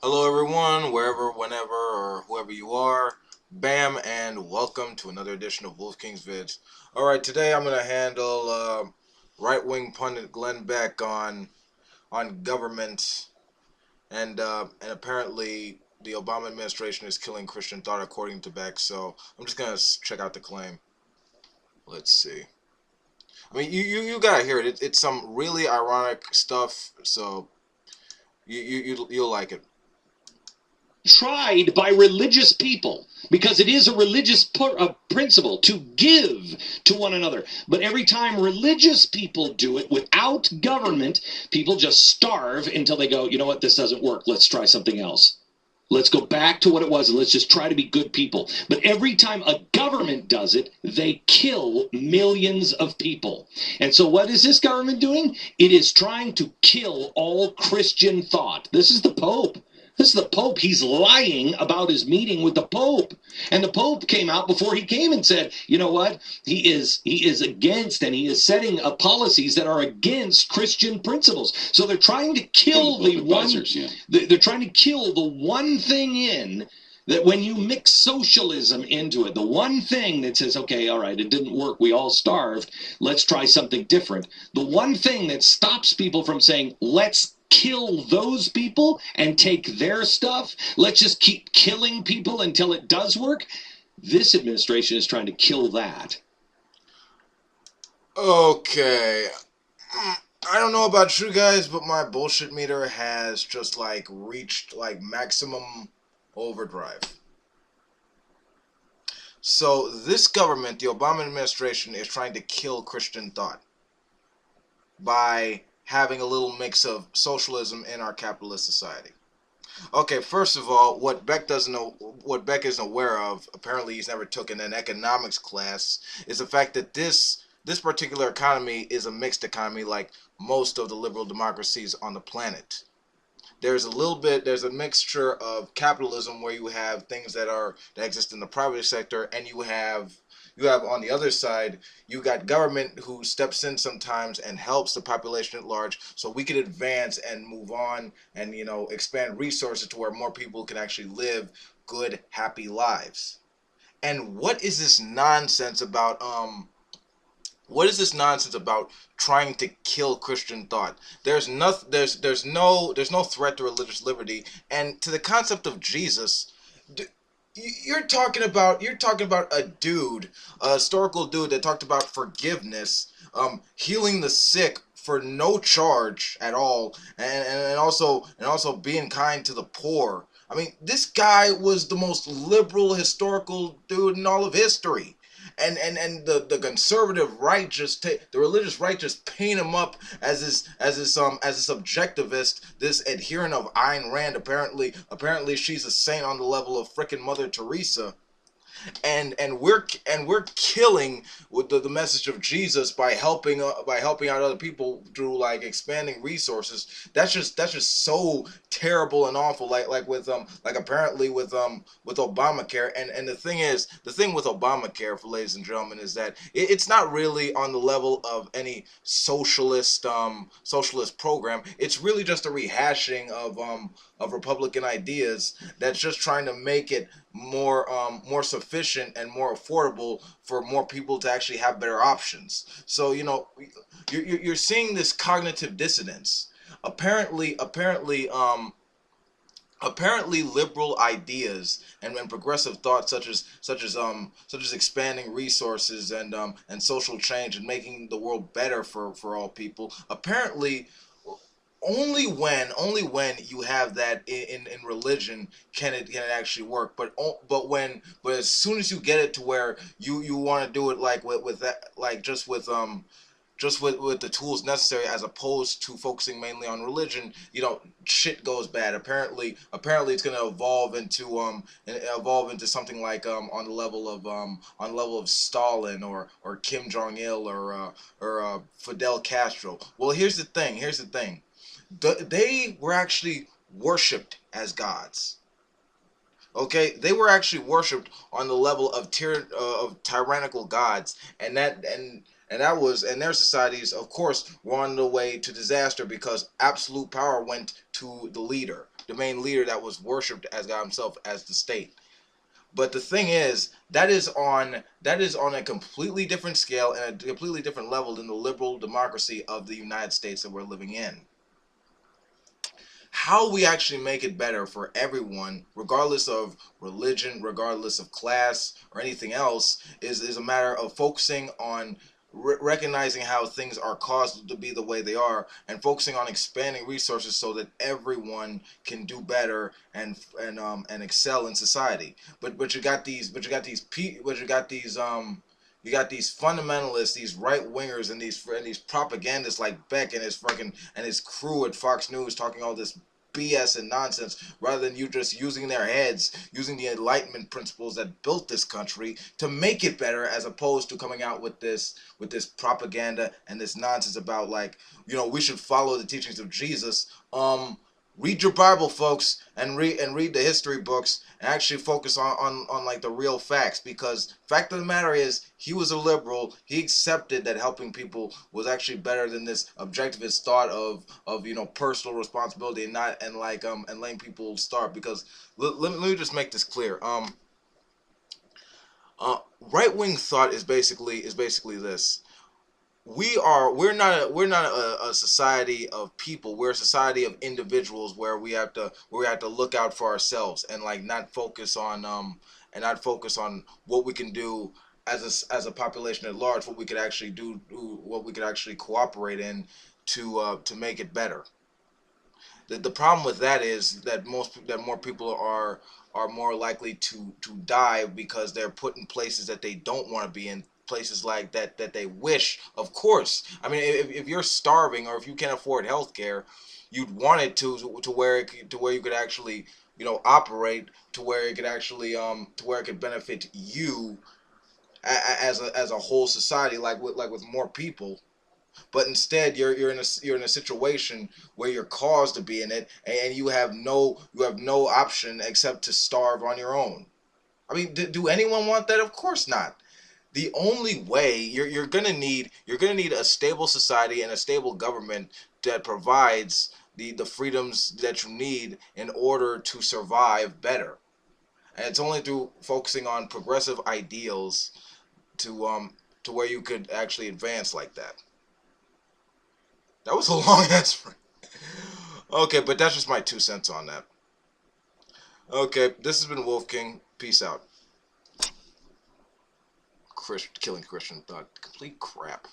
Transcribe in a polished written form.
Hello, everyone, wherever, whenever, or whoever you are. Bam, and welcome to another edition of Wolf King's Vids. All right, today I'm gonna handle right-wing pundit Glenn Beck on government and apparently the Obama administration is killing Christian thought, according to Beck. So I'm just gonna check out the claim. Let's see. I mean, you gotta hear it. It's some really ironic stuff. So you'll like it. Tried by religious people because it is a religious principle to give to one another. But every time religious people do it without government, people just starve until they go, you know what, this doesn't work. Let's try something else. Let's go back to what it was and let's just try to be good people. But every time a government does it, they kill millions of people. And so what is this government doing? It is trying to kill all Christian thought. This is the Pope. This is the Pope. He's lying about his meeting with the Pope. And the Pope came out before he came and said, you know what? He is against and he is setting policies that are against Christian principles. So they're trying to kill they're trying to kill the one thing in that when you mix socialism into it, the one thing that says, okay, all right, it didn't work, we all starved, let's try something different. The one thing that stops people from saying, let's kill those people and take their stuff, let's just keep killing people until it does work. This administration is trying to kill that. Okay. I don't know about you guys, but my bullshit meter has just reached maximum overdrive. So this government, the Obama administration, is trying to kill Christian thought by having a little mix of socialism in our capitalist society. Okay, first of all, what Beck doesn't know, what Beck isn't aware of, apparently he's never taken an economics class, is the fact that this particular economy is a mixed economy like most of the liberal democracies on the planet. There's a mixture of capitalism where you have things that exist in the private sector, and you have on the other side, you got government who steps in sometimes and helps the population at large so we can advance and move on and expand resources to where more people can actually live good, happy lives. And what is this nonsense about trying to kill Christian thought? There's no threat to religious liberty, and to the concept of Jesus. You're talking about a dude, a historical dude that talked about forgiveness, healing the sick for no charge at all, and also being kind to the poor. I mean, this guy was the most liberal historical dude in all of history. And the conservative right the religious right just paint him up as this objectivist, this adherent of Ayn Rand. Apparently she's a saint on the level of frickin' Mother Teresa, and we're killing with the message of Jesus by helping out other people through expanding resources. That's just so terrible and awful. Apparently with Obamacare, and the thing with Obamacare, for ladies and gentlemen, is that it's not really on the level of any socialist program. It's really just a rehashing of Republican ideas that's just trying to make it more sufficient and more affordable for more people to actually have better options. So you're seeing this cognitive dissonance. Apparently liberal ideas and progressive thought such as expanding resources and social change and making the world better for all people, apparently only when you have that in religion can it actually work. But as soon as you get it to where you want to do it with that, just with the tools necessary, as opposed to focusing mainly on religion, shit goes bad. Apparently it's going to evolve into something on the level of Stalin or Kim Jong Il or Fidel Castro. Well, here's the thing. They were actually worshipped as gods. Okay, they were actually worshipped on the level of tyrannical gods, and their societies, of course, were on the way to disaster because absolute power went to the leader. leader that was worshipped as God himself, as the state. But the thing is, that is on a completely different scale and a completely different level than the liberal democracy of the United States that we're living in. How we actually make it better for everyone, regardless of religion, regardless of class, or anything else, is a matter of focusing on recognizing how things are caused to be the way they are, and focusing on expanding resources so that everyone can do better and excel in society. But you got these you got these fundamentalists, these right wingers, and these propagandists like Beck and his crew at Fox News talking all this BS and nonsense, rather than you just using their heads, using the Enlightenment principles that built this country to make it better, as opposed to coming out with this propaganda and this nonsense about, like, we should follow the teachings of Jesus. Read your Bible, folks, and read the history books, and actually focus on like the real facts, because fact of the matter is, he was a liberal. He accepted that helping people was actually better than this objectivist thought of personal responsibility, and not and like and letting people starve. Because let me just make this clear. Right wing thought is basically this: we're not a society of people. We're a society of individuals, where we have to look out for ourselves, and like not focus on what we can do as a population at large, what we could actually what we could actually cooperate in to make it better. The problem with that is that more people are more likely to die, because they're put in places that they don't want to be in, places like that they wish. Of course, I mean, if you're starving, or if you can't afford health care, you'd want it to where you could actually operate, to where it could actually to where it could benefit you as a whole society, like with more people. But instead, you're in a situation where you're caused to be in it, and you have no option except to starve on your own. I mean, do anyone want that? Of course not. The only way you're gonna need a stable society and a stable government that provides the freedoms that you need in order to survive better. And it's only through focusing on progressive ideals to where you could actually advance like that. That was a long answer. Okay, but that's just my 2 cents on that. Okay, this has been Wolf King. Peace out. Killing Christian thought. Complete crap.